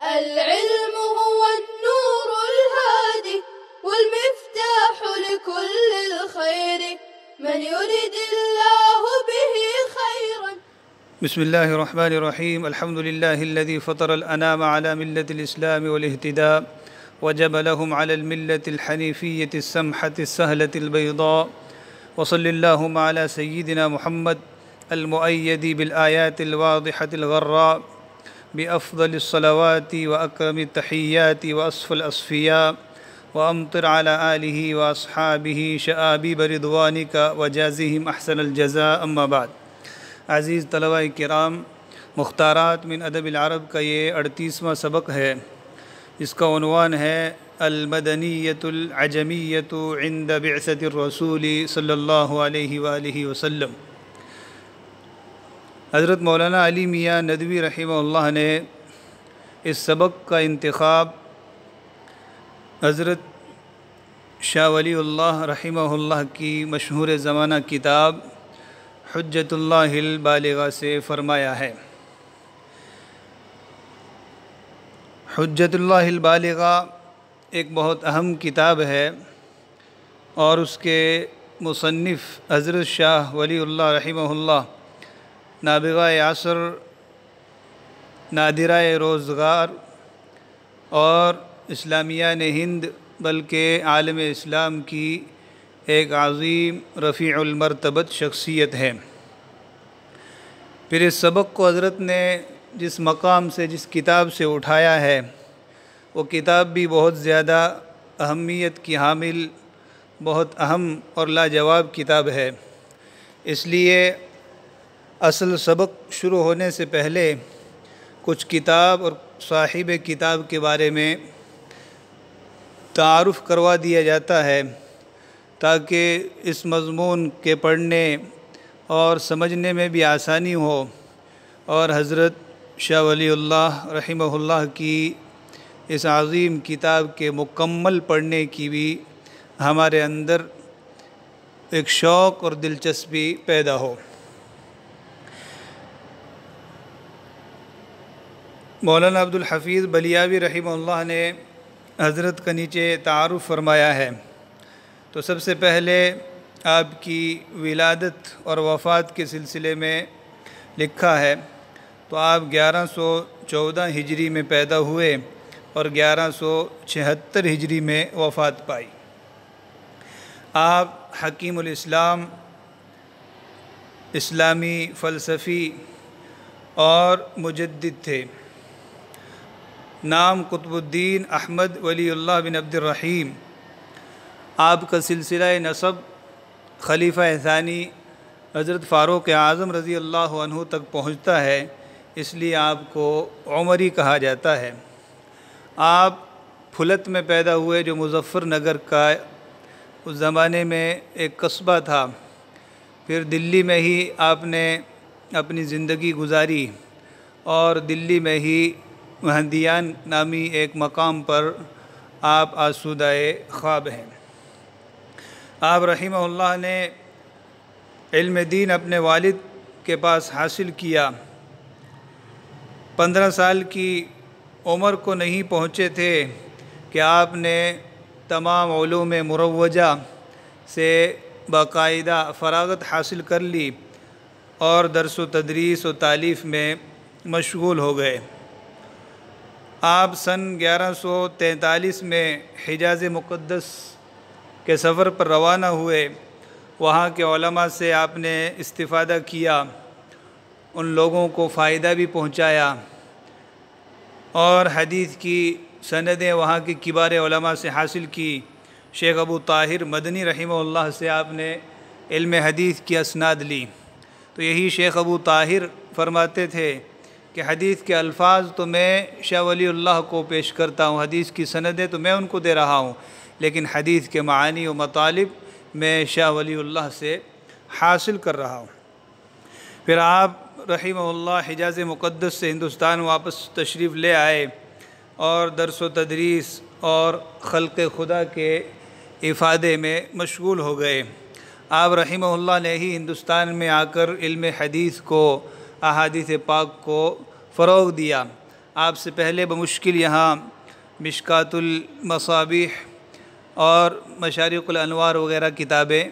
العلم هو النور الهادي والمفتاح لكل الخير من يرد الله به خيرا. بسم الله الرحمن الرحيم. الحمد لله الذي فطر الأنام على ملة الإسلام والاهتداء وجبلهم على الملة الحنيفية السمحة السهلة البيضاء، وصل اللهم على سيدنا محمد المؤيد بالآيات الواضحة الغراء بأفضل الصلوات وأكرم التحيات وأصفى الأصفياء، وأمطر على آله وأصحابه شآبيب رضوانك وجازهم أحسن الجزاء. أما بعد. عزیز طلباء کرام، مختارات من ادب العرب کا یہ 38واں سبق ہے، جس کا عنوان ہے المدنیۃ العجمیۃ عند بعثۃ الرسول صلی اللہ علیہ وآلہ وسلم. حضرت مولانا علی میاں ندوی رحمہ اللہ نے اس سبق کا انتخاب حضرت شاہ ولی اللہ رحمہ اللہ کی مشہور زمانہ کتاب حجت اللہ البالغہ سے فرمایا ہے. حجت اللہ البالغہ ایک بہت اہم کتاب ہے، اور اس کے مصنف حضرت شاہ ولی اللہ رحمہ اللہ نابغہ عصر، نادرہ روزگار اور اسلامیان ہند بلکہ عالم اسلام کی ایک عظیم رفیع المرتبت شخصیت ہے. پھر اس سبق کو حضرت نے جس مقام سے، جس کتاب سے اٹھایا ہے، وہ کتاب بھی بہت زیادہ اہمیت کی حامل، بہت اہم اور لاجواب کتاب ہے. اس لیے اصل سبق شروع ہونے سے پہلے کچھ کتاب اور صاحب کتاب کے بارے میں تعارف کروا دیا جاتا ہے، تاکہ اس مضمون کے پڑھنے اور سمجھنے میں بھی آسانی ہو، اور حضرت شاہ ولی اللہ رحمہ اللہ کی اس عظیم کتاب کے مکمل پڑھنے کی بھی ہمارے اندر ایک شوق اور دلچسپی پیدا ہو. مولانا عبد الحفیظ بلیاوی رحمہ اللہ نے حضرت کا نیچے تعارف فرمایا ہے. تو سب سے پہلے آپ کی ولادت اور وفات کے سلسلے میں لکھا ہے. تو آپ 1114 ہجری میں پیدا ہوئے اور 1176 ہجری میں وفات پائی. آپ حکیم الاسلام، اسلامی فلسفی اور مجدد تھے. نام قطب الدین احمد ولی اللہ بن عبد الرحیم. آپ کا سلسلہ نسب خلیفہ ثانی حضرت فاروق اعظم رضی اللہ عنہ تک پہنچتا ہے، اس لیے آپ کو عمری کہا جاتا ہے. آپ پھلت میں پیدا ہوئے، جو مظفر نگر کا اس زمانے میں ایک قصبہ تھا. پھر دلی میں ہی آپ نے اپنی زندگی گزاری، اور دلی میں ہی مہندیان نامی ایک مقام پر آپ آسودہ خواب ہیں. آپ رحمہ اللہ نے علم دین اپنے والد کے پاس حاصل کیا. 15 سال کی عمر کو نہیں پہنچے تھے کہ آپ نے تمام علوم مروجہ سے باقاعدہ فراغت حاصل کر لی، اور درس و تدریس و تالیف میں مشغول ہو گئے. آپ سن 1143 میں حجاز مقدس کے سفر پر روانہ ہوئے. وہاں کے علماء سے آپ نے استفادہ کیا، ان لوگوں کو فائدہ بھی پہنچایا، اور حدیث کی سندیں وہاں کی کبار علماء سے حاصل کی. شیخ ابو طاہر مدنی رحمہ اللہ سے آپ نے علم حدیث کی اسناد لی. تو یہی شیخ ابو طاہر فرماتے تھے کہ حدیث کے الفاظ تو میں شاہ ولی اللہ کو پیش کرتا ہوں، حدیث کی سندیں تو میں ان کو دے رہا ہوں، لیکن حدیث کے معانی و مطالب میں شاہ ولی اللہ سے حاصل کر رہا ہوں. پھر آپ رحمہ اللہ حجاز مقدس سے ہندوستان واپس تشریف لے آئے، اور درس و تدریس اور خلق خدا کے افادے میں مشغول ہو گئے. آپ رحمہ اللہ نے ہی ہندوستان میں آ کر علم حدیث کو، احادیث پاک کو فروغ دیا. آپ سے پہلے بمشکل یہاں مشکات المصابیح اور مشارق الانوار وغیرہ کتابیں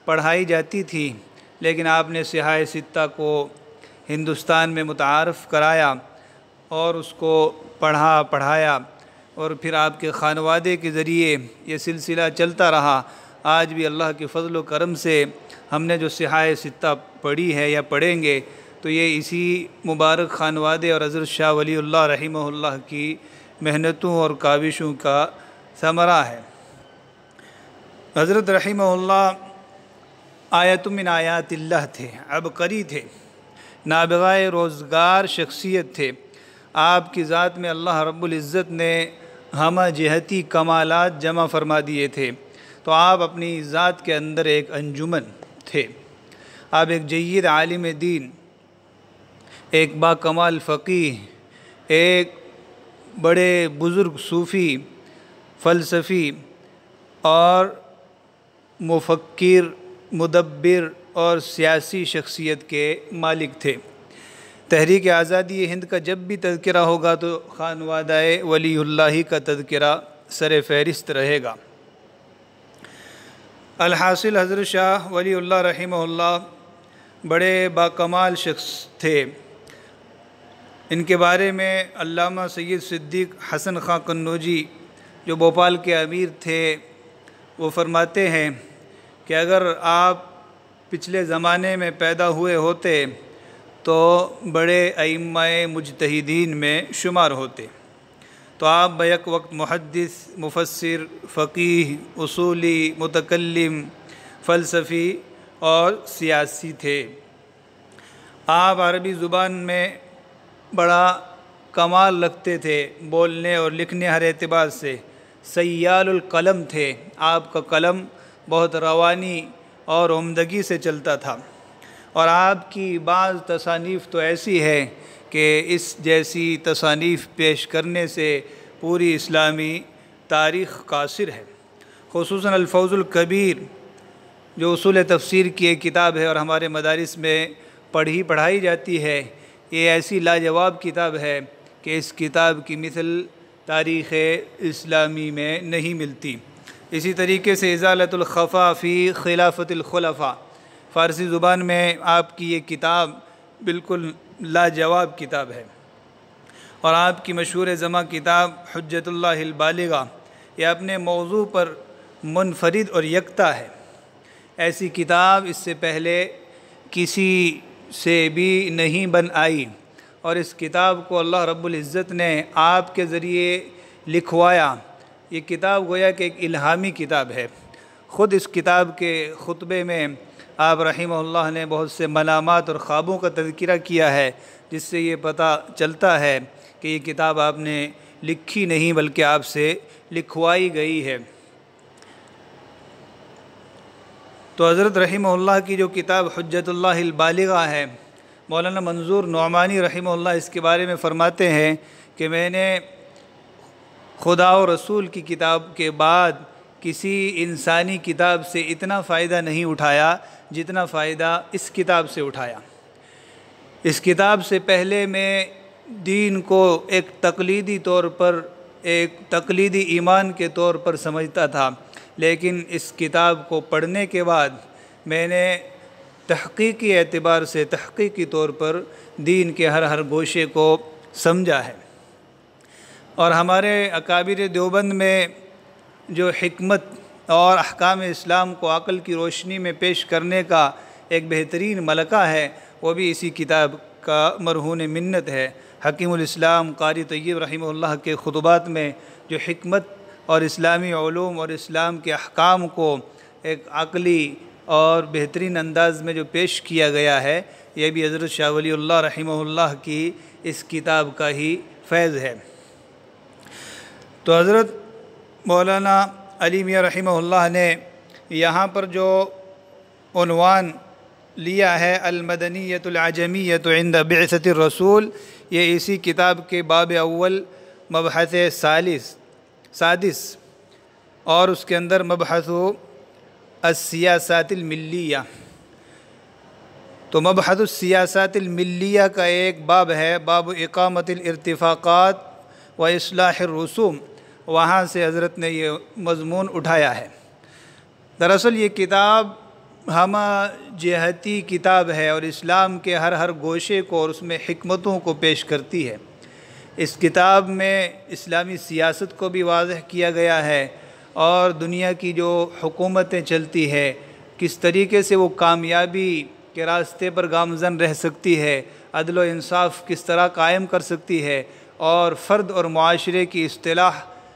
پڑھائی جاتی تھیں، لیکن آپ نے صحاح ستہ کو ہندوستان میں متعارف کرایا اور اس کو پڑھایا، اور پھر آپ کے خانوادے کے ذریعے یہ سلسلہ چلتا رہا۔ آج بھی اللہ کے فضل و کرم سے ہم نے جو صحاح ستہ پڑھی ہے یا پڑھیں گے تو یہ اسی مبارک خانوادے اور حضرت شاہ ولی اللہ رحمہ اللہ کی محنتوں اور کاوشوں کا ثمرہ ہے۔ حضرت رحمہ اللہ آیت من آیات اللہ تھے، عبقری تھے، نابغہ روزگار شخصیت تھے۔ آپ کی ذات میں اللہ رب العزت نے ہمہ جہتی کمالات جمع فرما دیے تھے، تو آپ اپنی ذات کے اندر ایک انجمن تھے۔ آپ ایک جید عالم دین، ایک با کمال فقیہ، ایک بڑے بزرگ صوفی، فلسفی اور مفکر، مدبر اور سیاسی شخصیت کے مالک تھے۔ تحریک آزادی ہند کا جب بھی تذکرہ ہوگا تو خانوادہ ولی اللہ کا تذکرہ سر فہرست رہے گا۔ الحاصل حضرت شاہ ولی اللہ رحمہ اللہ بڑے باکمال شخص تھے۔ ان کے بارے میں علامہ سید صدیق حسن خاں قنوجی جو بھوپال کے امیر تھے وہ فرماتے ہیں کہ اگر آپ پچھلے زمانے میں پیدا ہوئے ہوتے تو بڑے ائمہ مجتہدین میں شمار ہوتے، تو آپ بیک وقت محدث، مفسر، فقیہ، اصولی، متکلم، فلسفی اور سیاسی تھے۔ آپ عربی زبان میں بڑا کمال رکھتے تھے، بولنے اور لکھنے ہر اعتبار سے سیال القلم تھے۔ آپ کا قلم بہت روانی اور عمدگی سے چلتا تھا، اور آپ کی بعض تصانیف تو ایسی ہے کہ اس جیسی تصانیف پیش کرنے سے پوری اسلامی تاریخ قاصر ہے۔ خصوصاً الفوز الکبیر جو اصول تفسیر کی ایک کتاب ہے اور ہمارے مدارس میں پڑھائی جاتی ہے، یہ ایسی لاجواب کتاب ہے کہ اس کتاب کی مثل تاریخ اسلامی میں نہیں ملتی۔ اسی طریقے سے ازالۃ الخفا فی خلافت الخلفاء، فارسی زبان میں آپ کی یہ کتاب بالکل لاجواب کتاب ہے، اور آپ کی مشہور زماں کتاب حجت اللہ البالغہ یہ اپنے موضوع پر منفرد اور یکتا ہے۔ ایسی کتاب اس سے پہلے کسی سے بھی نہیں بن آئی، اور اس کتاب کو اللہ رب العزت نے آپ کے ذریعے لکھوایا۔ یہ کتاب گویا کہ ایک الہامی کتاب ہے۔ خود اس کتاب کے خطبے میں آپ رحمہ اللہ نے بہت سے منامات اور خوابوں کا تذکرہ کیا ہے، جس سے یہ پتہ چلتا ہے کہ یہ کتاب آپ نے لکھی نہیں بلکہ آپ سے لکھوائی گئی ہے۔ تو حضرت رحمہ اللہ کی جو کتاب حجت اللہ البالغہ ہے، مولانا منظور نعمانی رحمہ اللہ اس کے بارے میں فرماتے ہیں کہ میں نے خدا و رسول کی کتاب کے بعد کسی انسانی کتاب سے اتنا فائدہ نہیں اٹھایا جتنا فائدہ اس کتاب سے اٹھایا۔ اس کتاب سے پہلے میں دین کو ایک تقلیدی طور پر، ایک تقلیدی ایمان کے طور پر سمجھتا تھا، لیکن اس کتاب کو پڑھنے کے بعد میں نے تحقیقی اعتبار سے، تحقیقی طور پر دین کے ہر گوشے کو سمجھا ہے۔ اور ہمارے اکابر دیوبند میں جو حکمت اور احکام اسلام کو عقل کی روشنی میں پیش کرنے کا ایک بہترین ملکہ ہے، وہ بھی اسی کتاب کا مرہون منت ہے۔ حکیم الاسلام قاری طیب رحمہ اللہ کے خطبات میں جو حکمت اور اسلامی علوم اور اسلام کے احکام کو ایک عقلی اور بہترین انداز میں جو پیش کیا گیا ہے، یہ بھی حضرت شاہ ولی اللہ رحمہ اللہ کی اس کتاب کا ہی فیض ہے۔ تو حضرت مولانا علی میاں رحمہ اللہ نے یہاں پر جو عنوان لیا ہے المدنیۃ العجمیۃ عند بعثۃ الرسول، یہ اسی کتاب کے باب اول مبحث سادس اور اس کے اندر مبحث السیاسات الملیہ۔ تو مبحث السیاسات الملیہ کا ایک باب ہے، باب اقامت الارتفاقات و اصلاح الرسوم، وہاں سے حضرت نے یہ مضمون اٹھایا ہے۔ دراصل یہ کتاب ہمہ جہتی کتاب ہے اور اسلام کے ہر گوشے کو اور اس میں حکمتوں کو پیش کرتی ہے۔ اس کتاب میں اسلامی سیاست کو بھی واضح کیا گیا ہے اور دنیا کی جو حکومتیں چلتی ہے کس طریقے سے وہ کامیابی کے راستے پر گامزن رہ سکتی ہے، عدل و انصاف کس طرح قائم کر سکتی ہے، اور فرد اور معاشرے کی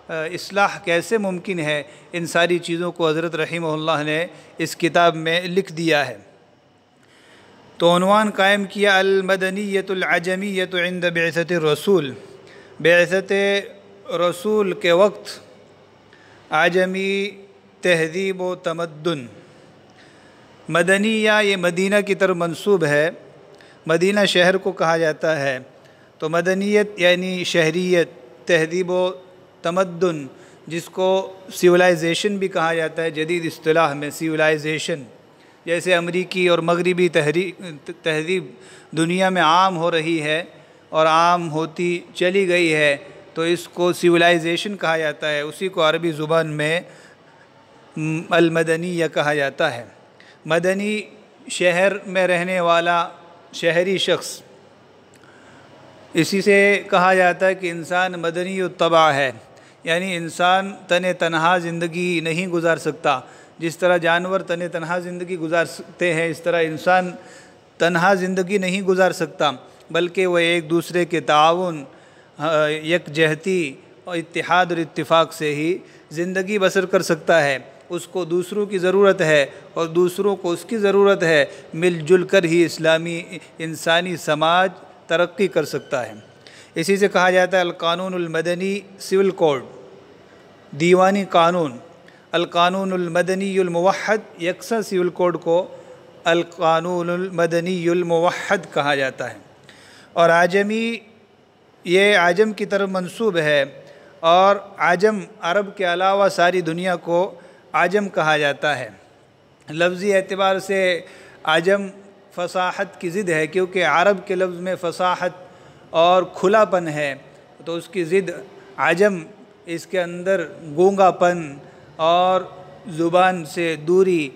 اصلاح کیسے ممکن ہے، ان ساری چیزوں کو حضرت رحمہ اللہ نے اس کتاب میں لکھ دیا ہے۔ تو عنوان قائم کیا المدنیۃ العجمیۃ عند بعثۃ الرسول، بعثت رسول کے وقت عجمی تہذیب و تمدن۔ مدنیہ یہ مدینہ کی طرف منسوب ہے، مدینہ شہر کو کہا جاتا ہے، تو مدنیت یعنی شہریت، تہذیب و تمدن جس کو سیولائزیشن بھی کہا جاتا ہے جدید اصطلاح میں، سیولائزیشن جیسے امریکی اور مغربی تہذیب دنیا میں عام ہو رہی ہے اور عام ہوتی چلی گئی ہے، تو اس کو سیولائزیشن کہا جاتا ہے، اسی کو عربی زبان میں المدنیہ کہا جاتا ہے۔ مدنی شہر میں رہنے والا شہری شخص، اسی سے کہا جاتا ہے کہ انسان مدنی الطبع ہے، یعنی انسان تنہا زندگی نہیں گزار سکتا۔ جس طرح جانور تنہا زندگی گزارتے ہیں، اس طرح انسان تنہا زندگی نہیں گزار سکتا، بلکہ وہ ایک دوسرے کے تعاون، یکجہتی اور اتحاد اور اتفاق سے ہی زندگی بسر کر سکتا ہے۔ اس کو دوسروں کی ضرورت ہے اور دوسروں کو اس کی ضرورت ہے، مل جل کر ہی اسلامی انسانی سماج ترقی کر سکتا ہے۔ اسی سے کہا جاتا ہے القانون المدنی سول کوڈ، دیوانی قانون، القانون المدنی الموحد، یکساں سول کوڈ کو القانون المدنی الموحد کہا جاتا ہے۔ اور عجمی یہ عجم کی طرف منسوب ہے، اور عجم عرب کے علاوہ ساری دنیا کو عجم کہا جاتا ہے۔ لفظی اعتبار سے عجم فصاحت کی ضد ہے، کیونکہ عرب کے لفظ میں فصاحت اور کھلا پن ہے، تو اس کی ضد عجم، اس کے اندر گونگا پن اور زبان سے دوری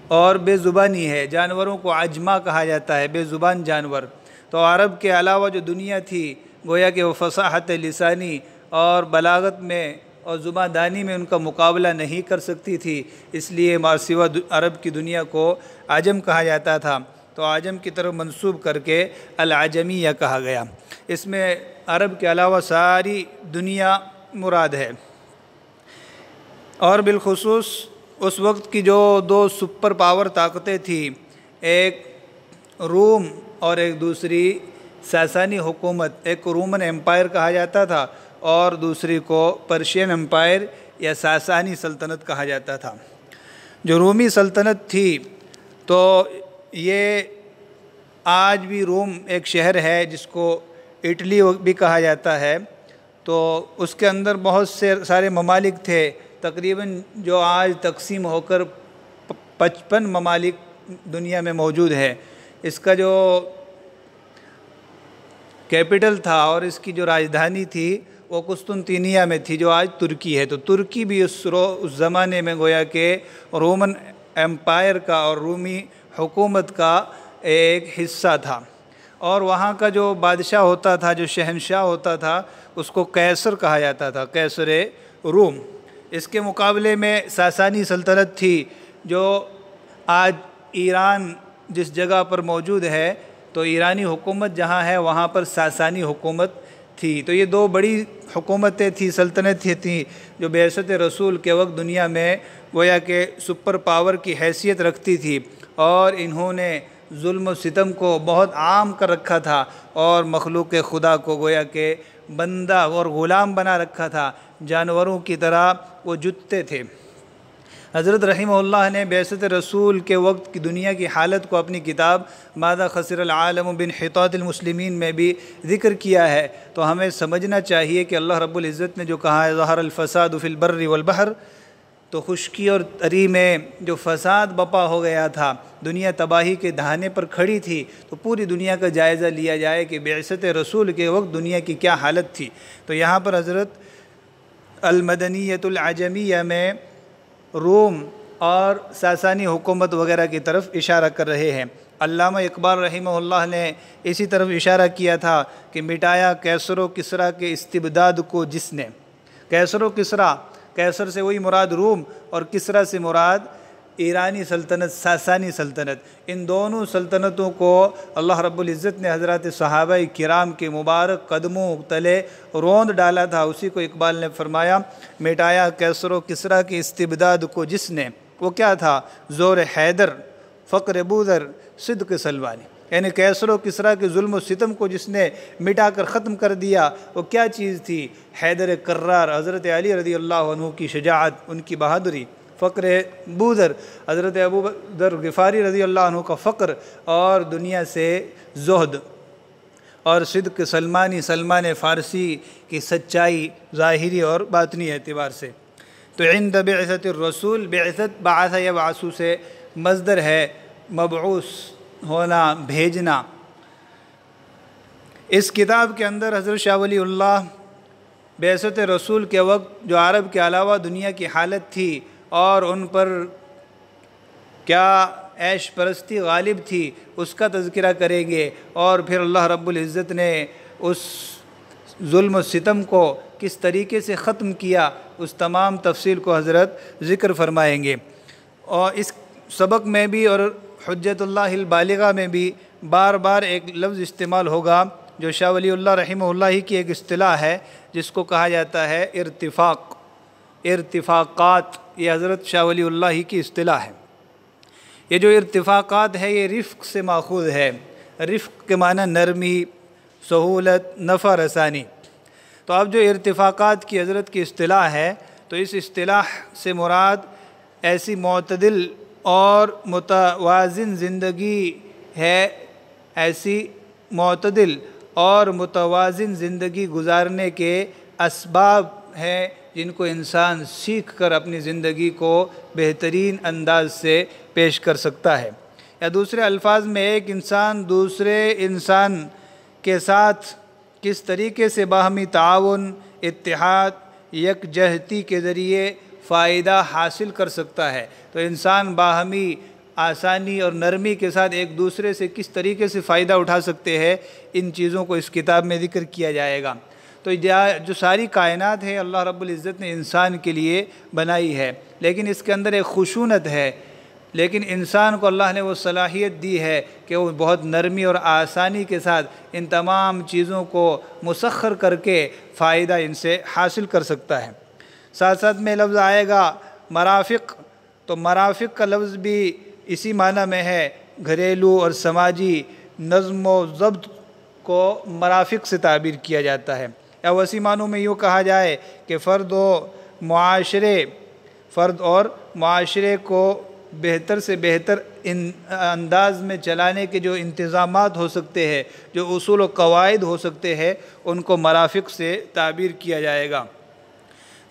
اور بے زبانی ہے۔ جانوروں کو عجمہ کہا جاتا ہے، بے زبان جانور۔ تو عرب کے علاوہ جو دنیا تھی، گویا کہ وہ فصاحت لسانی اور بلاغت میں اور زبان دانی میں ان کا مقابلہ نہیں کر سکتی تھی، اس لیے ماسوا عرب کی دنیا کو عجم کہا جاتا تھا، تو عجم کی طرف منسوب کر کے العجمیہ کہا گیا۔ اس میں عرب کے علاوہ ساری دنیا مراد ہے، اور بالخصوص اس وقت کی جو دو سپر پاور طاقتیں تھیں، ایک روم اور ایک دوسری ساسانی حکومت، ایک کو رومن امپائر کہا جاتا تھا اور دوسری کو پرشین امپائر یا ساسانی سلطنت کہا جاتا تھا۔ جو رومی سلطنت تھی، تو یہ آج بھی روم ایک شہر ہے جس کو اٹلی بھی کہا جاتا ہے، تو اس کے اندر بہت سے سارے ممالک تھے، تقریباً جو آج تقسیم ہو کر 55 ممالک دنیا میں موجود ہے۔ اس کا جو کیپٹل تھا اور اس کی جو راجدھانی تھی وہ قسطنطینیہ میں تھی، جو آج ترکی ہے۔ تو ترکی بھی اس زمانے میں گویا کہ رومن امپائر کا اور رومی حکومت کا ایک حصہ تھا، اور وہاں کا جو بادشاہ ہوتا تھا، جو شہنشاہ ہوتا تھا، اس کو قیصر کہا جاتا تھا، قیصر روم۔ اس کے مقابلے میں ساسانی سلطنت تھی، جو آج ایران جس جگہ پر موجود ہے، تو ایرانی حکومت جہاں ہے وہاں پر ساسانی حکومت تھی۔ تو یہ دو بڑی حکومتیں تھیں، سلطنتیں تھیں، جو بعثت رسول کے وقت دنیا میں گویا کہ سپر پاور کی حیثیت رکھتی تھی، اور انہوں نے ظلم و ستم کو بہت عام کر رکھا تھا اور مخلوق خدا کو گویا کہ بندہ اور غلام بنا رکھا تھا، جانوروں کی طرح وہ جتتے تھے۔ حضرت رحمہ اللہ نے بعثت رسول کے وقت کی دنیا کی حالت کو اپنی کتاب ماذا خسر العالم بانحطاط المسلمین میں بھی ذکر کیا ہے۔ تو ہمیں سمجھنا چاہیے کہ اللہ رب العزت نے جو کہا ہے ظہر الفساد فی البر والبحر، تو خشکی اور تری میں جو فساد بپا ہو گیا تھا، دنیا تباہی کے دہانے پر کھڑی تھی، تو پوری دنیا کا جائزہ لیا جائے کہ بعثت رسول کے وقت دنیا کی کیا حالت تھی۔ تو یہاں پر حضرت المدنیۃ العجمیہ میں روم اور ساسانی حکومت وغیرہ کی طرف اشارہ کر رہے ہیں۔ علامہ اقبال رحمہ اللہ نے اسی طرف اشارہ کیا تھا کہ مٹایا کیسر و کسریٰ کے استبداد کو جس نے۔ کیسر و کسریٰ، کیسر سے وہی مراد روم اور کسریٰ سے مراد ایرانی سلطنت، ساسانی سلطنت، ان دونوں سلطنتوں کو اللہ رب العزت نے حضرات صحابہ کرام کے مبارک قدموں تلے روند ڈالا تھا۔ اسی کو اقبال نے فرمایا مٹایا کیسر و کسریٰ کے استبداد کو جس نے، وہ کیا تھا؟ زور حیدر، فقر بودر، صدق سلوانی، یعنی کیسر و کسریٰ کے ظلم و ستم کو جس نے مٹا کر ختم کر دیا، وہ کیا چیز تھی؟ حیدر کرار، حضرت علی رضی اللہ عنہ کی شجاعت، ان کی بہادری، فقر بودر، حضرت ابو ذر غفاری رضی اللہ عنہ کا فقر اور دنیا سے زہد، اور صدق سلمانی، سلمان فارسی کی سچائی ظاہری اور باطنی اعتبار سے۔ تو عند بعثت الرسول، بعثت بعث یبعث سے مصدر ہے، مبعوث ہونا، بھیجنا۔ اس کتاب کے اندر حضرت شاہ ولی اللہ بعثت رسول کے وقت جو عرب کے علاوہ دنیا کی حالت تھی اور ان پر کیا عیش پرستی غالب تھی، اس کا تذکرہ کریں گے، اور پھر اللہ رب العزت نے اس ظلم و ستم کو کس طریقے سے ختم کیا، اس تمام تفصیل کو حضرت ذکر فرمائیں گے۔ اور اس سبق میں بھی اور حجت اللہ البالغہ میں بھی بار بار ایک لفظ استعمال ہوگا جو شاہ ولی اللہ رحمہ اللہ ہی کی ایک اصطلاح ہے، جس کو کہا جاتا ہے ارتفاق، ارتفاقات۔ یہ حضرت شاہ ولی اللہ ہی کی اصطلاح ہے۔ یہ جو ارتفاقات ہے یہ رفق سے ماخوذ ہے۔ رفق کے معنی نرمی، سہولت، نفع رسانی۔ تو اب جو ارتفاقات کی حضرت کی اصطلاح ہے، تو اس اصطلاح سے مراد ایسی معتدل اور متوازن زندگی ہے، ایسی معتدل اور متوازن زندگی گزارنے کے اسباب ہیں جن کو انسان سیکھ کر اپنی زندگی کو بہترین انداز سے پیش کر سکتا ہے۔ یا دوسرے الفاظ میں ایک انسان دوسرے انسان کے ساتھ کس طریقے سے باہمی تعاون، اتحاد، یکجہتی کے ذریعے فائدہ حاصل کر سکتا ہے۔ تو انسان باہمی آسانی اور نرمی کے ساتھ ایک دوسرے سے کس طریقے سے فائدہ اٹھا سکتے ہیں، ان چیزوں کو اس کتاب میں ذکر کیا جائے گا۔ تو جو ساری کائنات ہے اللہ رب العزت نے انسان کے لیے بنائی ہے، لیکن اس کے اندر ایک خشونت ہے، لیکن انسان کو اللہ نے وہ صلاحیت دی ہے کہ وہ بہت نرمی اور آسانی کے ساتھ ان تمام چیزوں کو مسخر کر کے فائدہ ان سے حاصل کر سکتا ہے۔ ساتھ ساتھ میں لفظ آئے گا مرافق، تو مرافق کا لفظ بھی اسی معنی میں ہے، گھریلو اور سماجی نظم و ضبط کو مرافق سے تعبیر کیا جاتا ہے۔ یا وسیع معنوں میں یوں کہا جائے کہ فرد اور معاشرے کو بہتر سے بہتر انداز میں چلانے کے جو انتظامات ہو سکتے ہیں، جو اصول و قواعد ہو سکتے ہیں، ان کو مرافق سے تعبیر کیا جائے گا۔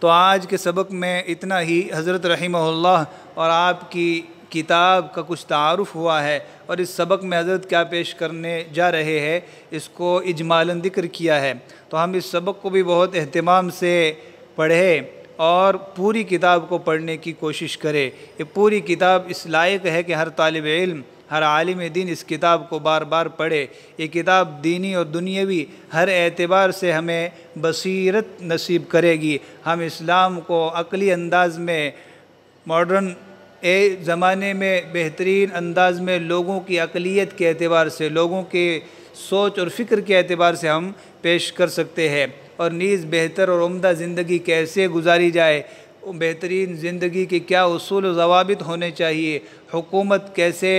تو آج کے سبق میں اتنا ہی۔ حضرت رحمہ اللہ اور آپ کی کتاب کا کچھ تعارف ہوا ہے، اور اس سبق میں حضرت کیا پیش کرنے جا رہے ہیں اس کو اجمالاً ذکر کیا ہے۔ تو ہم اس سبق کو بھی بہت اہتمام سے پڑھیں اور پوری کتاب کو پڑھنے کی کوشش کریں۔ یہ پوری کتاب اس لائق ہے کہ ہر طالب علم، ہر عالم دین اس کتاب کو بار بار پڑھے۔ یہ کتاب دینی اور دنیاوی ہر اعتبار سے ہمیں بصیرت نصیب کرے گی۔ ہم اسلام کو عقلی انداز میں، ماڈرن زمانے میں بہترین انداز میں لوگوں کی عقلیت کے اعتبار سے، لوگوں کے سوچ اور فکر کے اعتبار سے ہم پیش کر سکتے ہیں، اور نیز بہتر اور عمدہ زندگی کیسے گزاری جائے، بہترین زندگی کے کیا اصول و ضوابط ہونے چاہیے، حکومت کیسے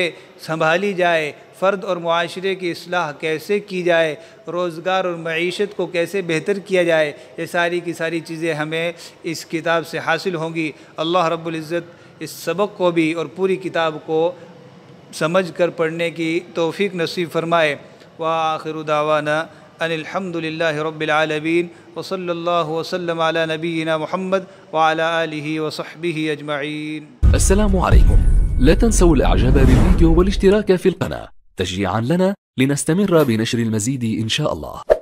سنبھالی جائے، فرد اور معاشرے کی اصلاح کیسے کی جائے، روزگار اور معیشت کو کیسے بہتر کیا جائے، یہ ساری کی ساری چیزیں ہمیں اس کتاب سے حاصل ہوں گی۔ اللہ رب العزت اس سبق کو بھی اور پوری کتاب کو سمجھ کر پڑھنے کی توفیق نصیب فرمائے۔ وآخر دعوانا ان الحمد للہ رب العالمین وصلی اللہ وسلم علی نبینا محمد وعلى آلہ وصحبہ اجمعین. السلام عليكم. لا تنسوا الاعجاب بالفيديو والاشتراك في القناة تشجيعا لنا لنستمر بنشر المزيد إن شاء الله.